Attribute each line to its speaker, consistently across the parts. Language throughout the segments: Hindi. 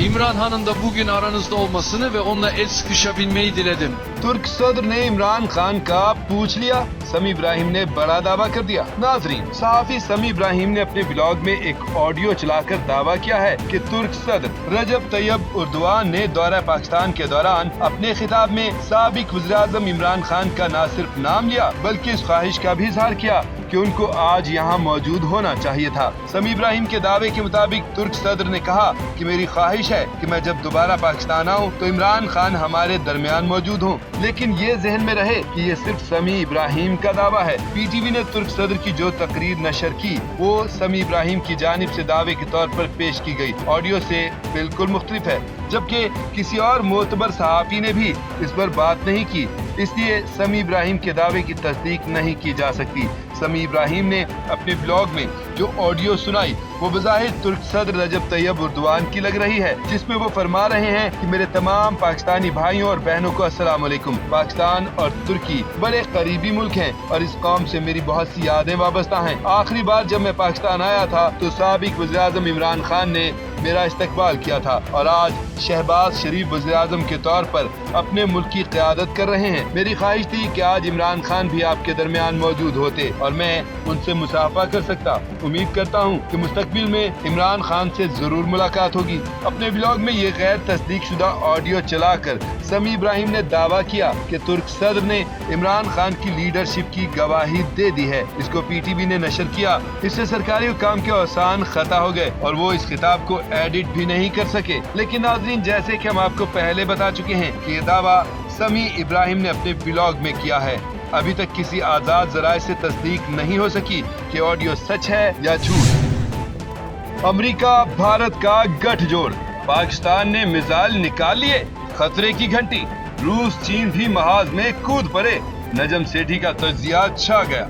Speaker 1: İmran Han'ın da bugün aranızda olmasını ve onunla el sıkışabilmeyi diledim.
Speaker 2: तुर्क सदर ने इमरान खान का पूछ लिया। समी इब्राहिम ने बड़ा दावा कर दिया। नाजरीन, सहाफी समी इब्राहिम ने अपने ब्लॉग में एक ऑडियो चलाकर दावा किया है कि तुर्क सदर रजब तैयब उर्दवान ने दौरा पाकिस्तान के दौरान अपने खिताब में साबिक वज़ीर-ए-आज़म इमरान खान का न सिर्फ नाम लिया बल्कि इस ख्वाहिश का भी इजहार किया कि उनको आज यहाँ मौजूद होना चाहिए था। समी इब्राहिम के दावे के मुताबिक तुर्क सदर ने कहा कि मेरी ख्वाहिश है कि मैं जब दोबारा पाकिस्तान आऊँ तो इमरान खान हमारे दरमियान मौजूद हों। लेकिन ये जहन में रहे कि ये सिर्फ समी इब्राहिम का दावा है। पीटीवी ने तुर्क सदर की जो तकरीर नशर की वो समी इब्राहिम की जानिब से दावे के तौर पर पेश की गई ऑडियो से बिल्कुल मुख्तलिफ है, जबकि किसी और मोतबर सहाफी ने भी इस पर बात नहीं की, इसलिए समी इब्राहिम के दावे की तस्दीक नहीं की जा सकती। समी इब्राहिम ने अपने ब्लॉग में जो ऑडियो सुनाई वो बज़ाहिर तुर्क सदर रजब तैयब उर्दवान की लग रही है, जिसमें वो फरमा रहे हैं कि मेरे तमाम पाकिस्तानी भाइयों और बहनों को अस्सलाम वालेकुम। पाकिस्तान और तुर्की बड़े करीबी मुल्क हैं और इस कौम से मेरी बहुत सी यादें वाबस्ता हैं। आखिरी बार जब मैं पाकिस्तान आया था तो साबिक वज़ीर-ए-आज़म इमरान खान ने मेरा इस्तकबाल किया था और आज शहबाज शरीफ वज़ीर-ए-आज़म के तौर पर अपने मुल्क की क़यादत कर रहे हैं। मेरी ख्वाहिश थी कि आज इमरान खान भी आपके दरमियान मौजूद होते और मैं उनसे मुसाफा कर सकता। उम्मीद करता हूँ कि मुस्तकबिल में इमरान खान से जरूर मुलाकात होगी। अपने ब्लॉग में ये गैर तस्दीक शुदा ऑडियो चलाकर समी इब्राहिम ने दावा किया कि तुर्क सदर ने इमरान खान की लीडरशिप की गवाही दे दी है। इसको पीटीवी ने नशर किया। इससे सरकारी हुकाम के औसान खता हो गए और वो इस खिताब को एडिट भी नहीं कर सके। लेकिन नाज़रीन, जैसे कि हम आपको पहले बता चुके हैं कि ये दावा समी इब्राहिम ने अपने ब्लॉग में किया है। अभी तक किसी आजाद जराये से तस्दीक नहीं हो सकी कि ऑडियो सच है या झूठ। अमेरिका भारत का गठजोड़, पाकिस्तान ने मिसाइल निकाल लिए, खतरे की घंटी, रूस चीन भी महाज में कूद पड़े, नजम सेठी का तज्जिया छा गया।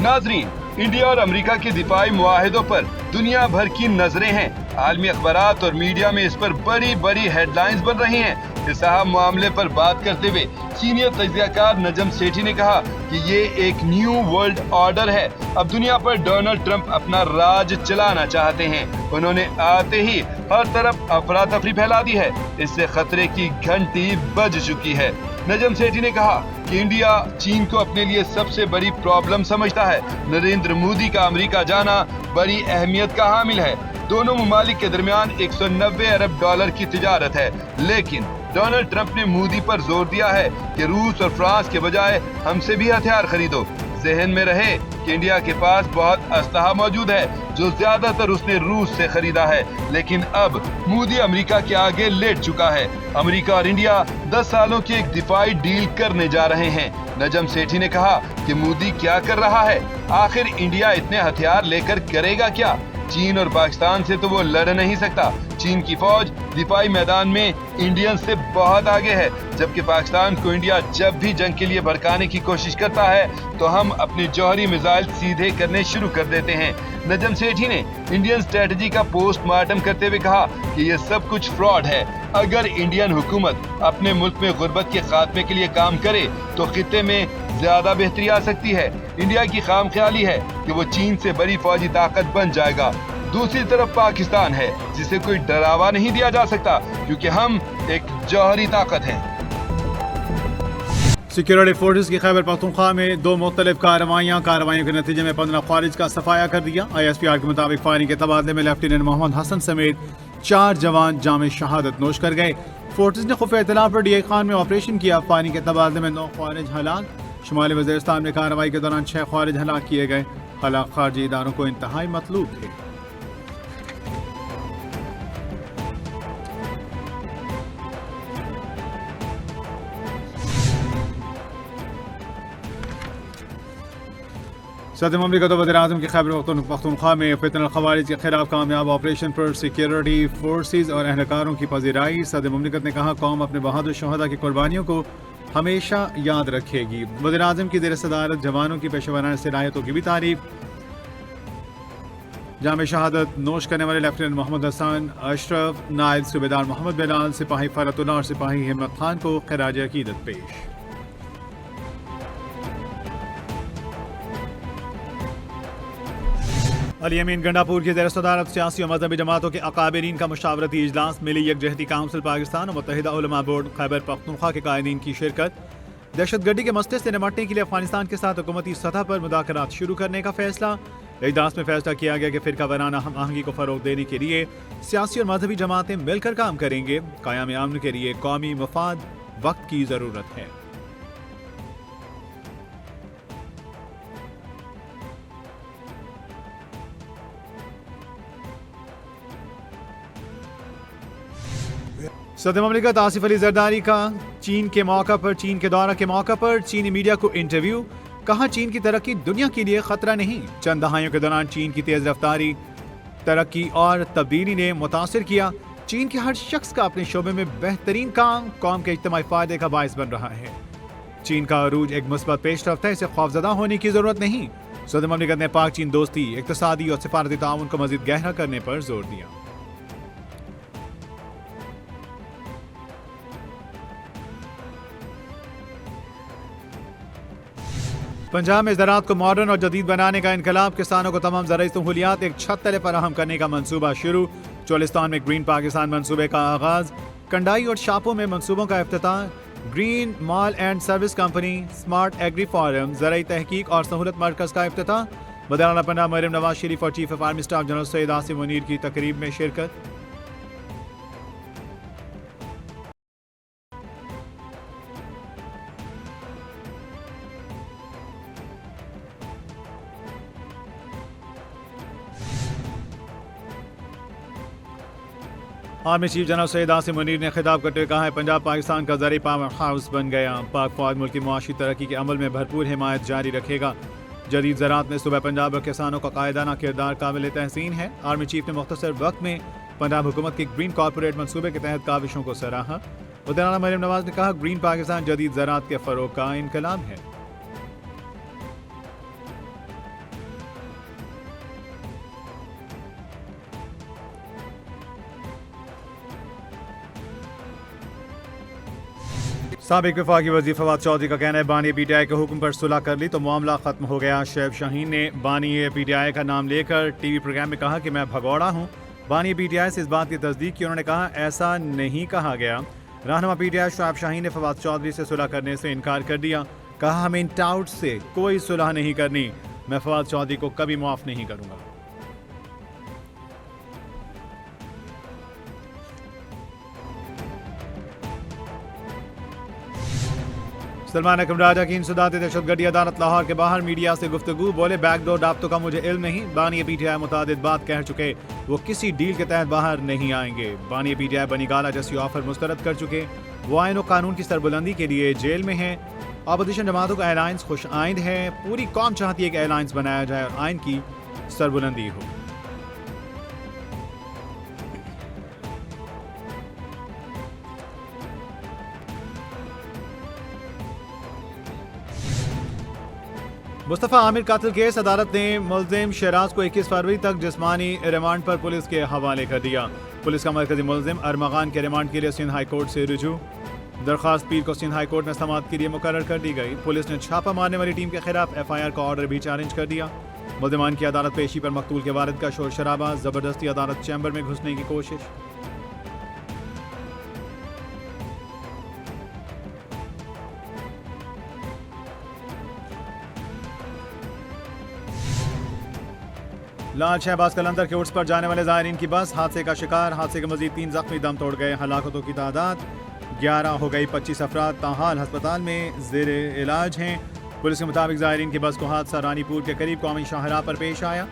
Speaker 2: नाजरीन, इंडिया और अमेरिका के दिफाई मुआहिदों पर दुनिया भर की नजरें हैं। आलमी अखबारात और मीडिया में इस पर बड़ी बड़ी हेडलाइंस बन रही हैं। इस अहम मामले पर बात करते हुए सीनियर तज्जियाकार नजम सेठी ने कहा कि ये एक न्यू वर्ल्ड ऑर्डर है। अब दुनिया पर डोनाल्ड ट्रंप अपना राज चलाना चाहते हैं। उन्होंने आते ही हर तरफ अफरा तफरी फैला दी है। इससे खतरे की घंटी बज चुकी है। नजम सेठी ने कहा कि इंडिया चीन को अपने लिए सबसे बड़ी प्रॉब्लम समझता है। नरेंद्र मोदी का अमेरिका जाना बड़ी अहमियत का हामिल है। दोनों ममालिक के दरमियान 190 अरब डॉलर की तिजारत है, लेकिन डोनाल्ड ट्रंप ने मोदी पर जोर दिया है कि रूस और फ्रांस के बजाय हमसे भी हथियार खरीदो। जहन में रहे कि इंडिया के पास बहुत असलहा मौजूद है जो ज्यादातर उसने रूस से खरीदा है, लेकिन अब मोदी अमेरिका के आगे लेट चुका है। अमेरिका और इंडिया 10 सालों की एक दिफाई डील करने जा रहे हैं। नजम सेठी ने कहा कि मोदी क्या कर रहा है, आखिर इंडिया इतने हथियार लेकर करेगा क्या? चीन और पाकिस्तान से तो वो लड़ नहीं सकता। चीन की फौज दिफाई मैदान में इंडियन से बहुत आगे है, जबकि पाकिस्तान को इंडिया जब भी जंग के लिए भड़काने की कोशिश करता है तो हम अपनी जौहरी मिसाइल सीधे करने शुरू कर देते हैं। नजम सेठी ने इंडियन स्ट्रेटजी का पोस्टमार्टम करते हुए कहा कि ये सब कुछ फ्रॉड है। अगर इंडियन हुकूमत अपने मुल्क में गुर्बत के खात्मे के लिए काम करे तो खित्ते में ज्यादा बेहतरी आ सकती है। इंडिया की खामख्याली है कि वो चीन से बड़ी फौजी ताकत बन जाएगा। दूसरी तरफ पाकिस्तान है जिसे कोई डरावा नहीं दिया जा सकता क्योंकि हम एक जौहरी ताकत हैं।
Speaker 3: सिक्योरिटी फोर्सेस की खैबर पख्तूनख्वा में 2 मुख्तलिफ कार्रवाइयों के नतीजे में 15 ख्वारिज का सफाया कर दिया। ISPR के मुताबिक फायरिंग के तबादले में लेफ्टिनेंट मोहम्मद हसन समेत 4 जवान जाम शहादत नोश कर गए। फोर्सेस ने खुफिया इत्तला पर DI खान में ऑपरेशन किया। फायरिंग के तबादले में 9 ख्वारिज हलाक। शुमाली वज़ीरिस्तान में कार्रवाई के दौरान 6 ख्वारिज हलाक किए गए। हलाक खारजी इदारों को इंतहाई मतलूब थे। सदर ममलिकत वज़ीर-ए-आज़म की खैबर पख्तूनख्वा में फितनल ख़वारिज के खिलाफ कामयाब ऑपरेशन पर सिक्योरिटी फोर्सेस और अहलकारों की पज़ीराई। सदर ममलिकत ने कहा कौम अपने बहादुर शहदा की कुर्बानियों को हमेशा याद रखेगी। वज़ीर-ए-आज़म की ज़ेर सदारत जवानों की पेशेवराना सलाहियतों की भी तारीफ। जाम शहादत नोश करने वाले लेफ्टिनेंट मोहम्मद हसन अशरफ, नायब सूबेदार मोहम्मद बिलाल, सिपाही फरतुल्लाह और सिपाही हिम्मत खान को खिराज अकीदत पेश। अल-यमीन गंडापुर की ज़ेर सदारत सियासी और मजहबी जमातों के अकाबरीन का मुशावरती इजलास मिली यकजहती काउंसिल पाकिस्तान और मुत्तहिदा उलमा बोर्ड खैबर पख्तूनख्वा के कायदीन की शिरकत। दहशतगर्दी के मसले से निपटने के लिए अफगानिस्तान के साथ हुकूमती सतह पर मुज़ाकरात शुरू करने का फैसला। इजलास में फैसला किया गया कि फिरका वाराना हम आहंगी को फरोग देने के लिए सियासी और मजहबी जमातें मिलकर काम करेंगे। क़याम अमन के लिए कौमी मफाद वक्त की ज़रूरत है। सदर ममलिकत आसिफ अली जरदारी का चीन के दौरा के मौका पर चीनी मीडिया को इंटरव्यू। कहा, चीन की तरक्की दुनिया के लिए खतरा नहीं। चंद दहाइयों के दौरान चीन की तेज रफ्तारी तरक्की और तब्दीली ने मुतासिर किया। चीन के हर शख्स का अपने शोबे में बेहतरीन काम कौम के इज्तिमाई फायदे का बायस बन रहा है। चीन का अरूज एक मुस्बत पेशरफ्त है, इसे खौफजदा होने की जरूरत नहीं। सदर ममलिकत ने पाक चीन दोस्ती, इक्तिसादी और सिफारती ताउन को मजीद गहरा करने पर जोर दिया। पंजाब में ज़राअत को मॉडर्न और जदीद बनाने का इनकलाब। किसानों को तमाम ज़राई सहूलियात एक छत तले फराहम करने का मंसूबा शुरू। चोलिस्तान में ग्रीन पाकिस्तान मंसूबे का आगाज। कंडाई और शापों में मंसूबों का इफ्तिताह। Green mall and service company, smart agri forum, ज़राई तहकीक और सहूलत मरकज़ का इफ्तिताह। बदराना पंजाब मरियम नवाज शरीफ और chief of army staff general Syed Asim Munir की तकरीब में शिरकत। Army chief general Syed Asim Munir ने खिताब करते हुए कहा है, पंजाब पाकिस्तान का ज़राई पावर हाउस बन गया। पाक फौज मुल्क की मुआशी तरक्की के अमल में भरपूर हिमायत जारी रखेगा। जदीद ज़राअत में सुबह पंजाब और किसानों का कायदाना किरदार काबिल तहसीन है। आर्मी चीफ ने मुख्तसर वक्त में पंजाब हुकूमत के ग्रीन कॉरपोरेट मंसूबे के तहत काविशों को सराहा। बदराना मरियम नवाज ने कहा, ग्रीन पाकिस्तान जदीद ज़राअत के फ़रोग़ का इनकलाब है। साबिक वफाकी वज़ीर फवाद चौधरी का कहना है, बानी पीटीआई के हुक्म पर सुलह कर ली तो मामला खत्म हो गया। शैब शाहीन ने बानी पीटीआई का नाम लेकर टीवी प्रोग्राम में कहा कि मैं भगौड़ा हूँ। बानी पीटीआई से इस बात की तस्दीक की। उन्होंने कहा, ऐसा नहीं कहा गया। रहनुमा पीटीआई शैब शाहीन ने फवाद चौधरी से सुलह करने से इनकार कर दिया। कहा, हमें इन टाउट से कोई सुलह नहीं करनी। मैं फवाद चौधरी को कभी माफ़ नहीं करूँगा। सलमान अकरम राजा की इंसदाद दहशतगर्दी अदालत लाहौर के बाहर मीडिया से गुफ्तगू। बोले, बैकडोर राब्तों का मुझे इल्म नहीं। बानी पीटीआई मुतादिद बात कह चुके, वो किसी डील के तहत बाहर नहीं आएंगे। बानी पीटीआई बनी गाला जैसी ऑफर मुस्तरद कर चुके। वो आइन और कानून की सरबुलंदी के लिए जेल में है। अपोजिशन जमातों का अलायंस खुश आइंद है। पूरी कौम चाहती है कि अलायंस बनाया जाए और आइन की सरबुलंदी हो। मुस्तफ़ा आमिर कातिल केस, अदालत ने मुल्जिम शहराज को 21 फरवरी तक जिस्मानी रिमांड पर पुलिस के हवाले कर दिया। पुलिस का मरकजी मुल्जिम अरमगान के रिमांड के लिए सिंध हाई कोर्ट से रुजू। दरख्वास्त पीर को सिंध हाई कोर्ट में समाअत के लिए मुकर्रर कर दी गई। पुलिस ने छापा मारने वाली टीम के खिलाफ FIR का ऑर्डर भी चैलेंज कर दिया। मुल्जिमान की अदालत पेशी पर मकतूल के वालिद का शोर शराबा, जबरदस्ती अदालत चैम्बर में घुसने की कोशिश। लाल शहबाज कलंदर के उर्स पर जाने वाले ज़ायरीन की बस हादसे का शिकार। हादसे के मजीद 3 जख्मी दम तोड़ गए। हलाकतों की तादाद 11 हो गई। 25 अफराद ताहाल अस्पताल में ज़ेर इलाज हैं। पुलिस के मुताबिक ज़ायरीन की बस को हादसा रानीपुर के करीब कौमी शाहराह पर पेश आया।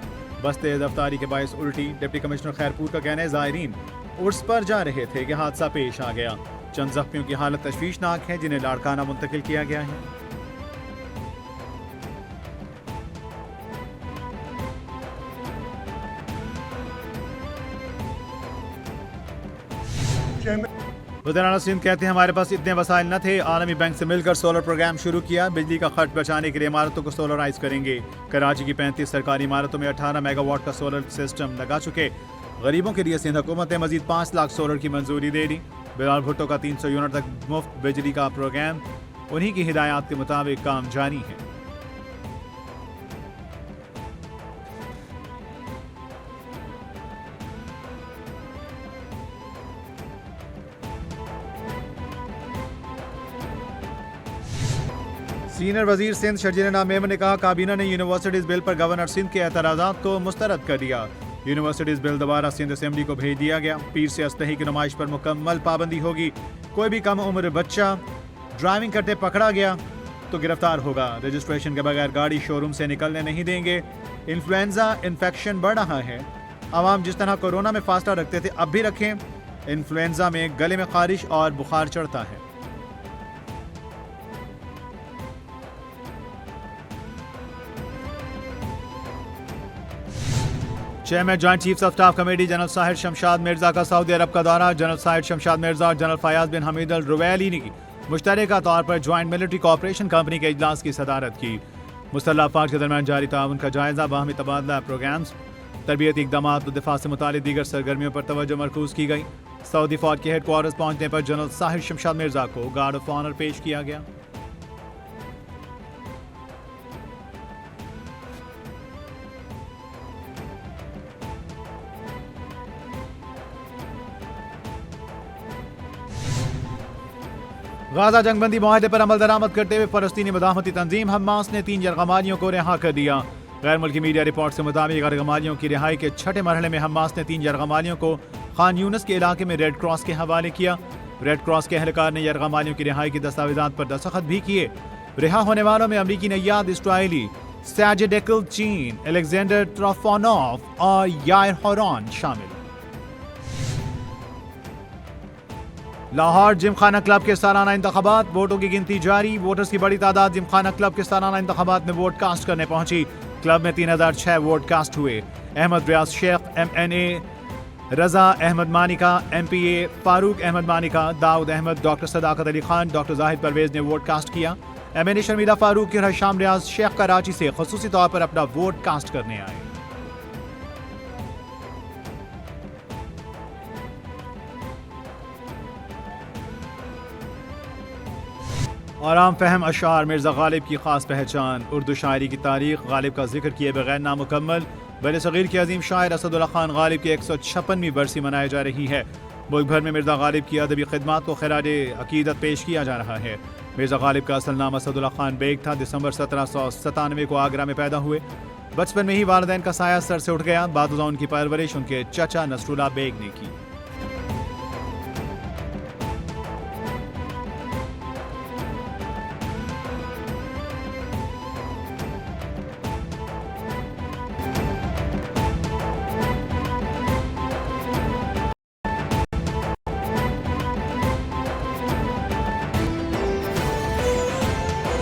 Speaker 3: बस तेज रफ्तारी के बायस उल्टी। डिप्टी कमिश्नर खैरपुर का कहना है, ज़ायरीन उर्स पर जा रहे थे कि हादसा पेश आ गया। चंद जख्मियों की हालत तशवीशनाक है, जिन्हें लाड़काना मुंतकिल किया गया है। वज़ीर सिंध कहते हैं, हमारे पास इतने वसाइल न थे। आलमी बैंक से मिलकर सोलर प्रोग्राम शुरू किया। बिजली का खर्च बचाने के लिए इमारतों को सोलराइज करेंगे। कराची की 35 सरकारी इमारतों में 18 मेगावाट का सोलर सिस्टम लगा चुके। गरीबों के लिए सिंध हुकूमत ने मजीद 5 लाख सोलर की मंजूरी दे दी। बिलाल भुट्टो का 300 यूनिट तक मुफ्त बिजली का प्रोग्राम, उन्हीं की हिदायत के मुताबिक काम जारी है। सीनियर वजीर सिंध शर्जील नाम मेमन ने कहा काबीना ने यूनिवर्सिटीज बिल पर गवर्नर सिंध के एतराज़ात को मुस्तरद कर दिया। यूनिवर्सिटीज बिल दोबारा सिंध असेंबली को भेज दिया गया। पीर से असलहे की नुमाइश पर मुकम्मल पाबंदी होगी। कोई भी कम उम्र बच्चा ड्राइविंग करते पकड़ा गया तो गिरफ्तार होगा। रजिस्ट्रेशन के बगैर गाड़ी शोरूम से निकलने नहीं देंगे। इन्फ्लुएंजा इन्फेक्शन बढ़ रहा है। आवाम जिस तरह कोरोना में फासला रखते थे अब भी रखें। इन्फ्लुएंजा में गले में खारिश और बुखार चढ़ता है। Chairman joint chiefs of staff committee general Sahir Shamshad Mirza का सऊदी अरब का दौरा। जनरल साहिर शमशाद मिर्जा और जनरल फयाज बिन हमीद अल रुवैली ने मुश्तरका तौर पर ज्वाइंट मिलिट्री कॉपरेशन कंपनी के इजलास की सदारत की। मुसल्लह अफवाज के दरमियान जारी ताउन का जायजा, बाहमी तबादला प्रोग्राम्स, तरबियती इकदाम और दिफा से मुतालिक दीगर सरगर्मियों पर तवज्जो मरकूज की गई। सऊदी फौज के हेडक्वार्टर्स पहुंचने पर जनरल साहिर शमशाद मिर्जा को गार्ड ऑफ ऑनर पेश किया गया। गाजा जंगबंदी मुआहदे पर अमल दरामद करते हुए फलस्तीनी मदाहमती तंजीम हमास ने 3 यरगमालियों को रिहा कर दिया। गैर मुल्की मीडिया रिपोर्ट के मुताबिक यरगमालियों की रिहाई के छठे मरहले में हमास ने 3 यरगमालियों को खान यूनस के इलाके में रेड क्रॉस के हवाले किया। रेड क्रॉस के एहलकार ने यरगमालियों की रिहाई की दस्तावेजात पर दस्तखत भी किए। रिहा होने वालों में अमरीकी नैयाद इसराइली साजिद एक्लचीन, अलेक्जेंडर ट्रोफानोव और यायर हौरान शामिल। लाहौर जिमखाना क्लब के सालाना इंतखाबात, वोटों की गिनती जारी। वोटर्स की बड़ी तादाद जिमखाना क्लब के सालाना इंतखाबात में वोट कास्ट करने पहुंची। क्लब में 3006 वोट कास्ट हुए। अहमद रियाज शेख MNA, रजा अहमद मानिका MPA, फारूक अहमद मानिका, दाऊद अहमद, डॉक्टर सदाकत अली खान, डॉक्टर जाहिद परवेज ने वोट कास्ट किया। MNA शर्मिला फारूक और हशाम रियाज शेख कराची से खुसूसी तौर पर अपना वोट कास्ट करने आए। और आम फहम अशार मिर्ज़ा गालिब की खास पहचान। उर्दू शायरी की तारीख गालिब का जिक्र किए बगैर नामुकम्मल। बड़े सगीर के अजीम शायर असदुल्ला खान गालिब की 156वीं बरसी मनाई जा रही है। मुल्क भर में मिर्ज़ा गालिब की अदबी खिदमात को खिराज अकीदत पेश किया जा रहा है। मिर्ज़ा गालिब का असल नाम असदुल्ला खान बेग था। दिसंबर 1797 को आगरा में पैदा हुए। बचपन में ही वालिदैन का साया सर से उठ गया। बाद उनकी परवरिश उनके चचा नसरुल्लाह बेग ने की।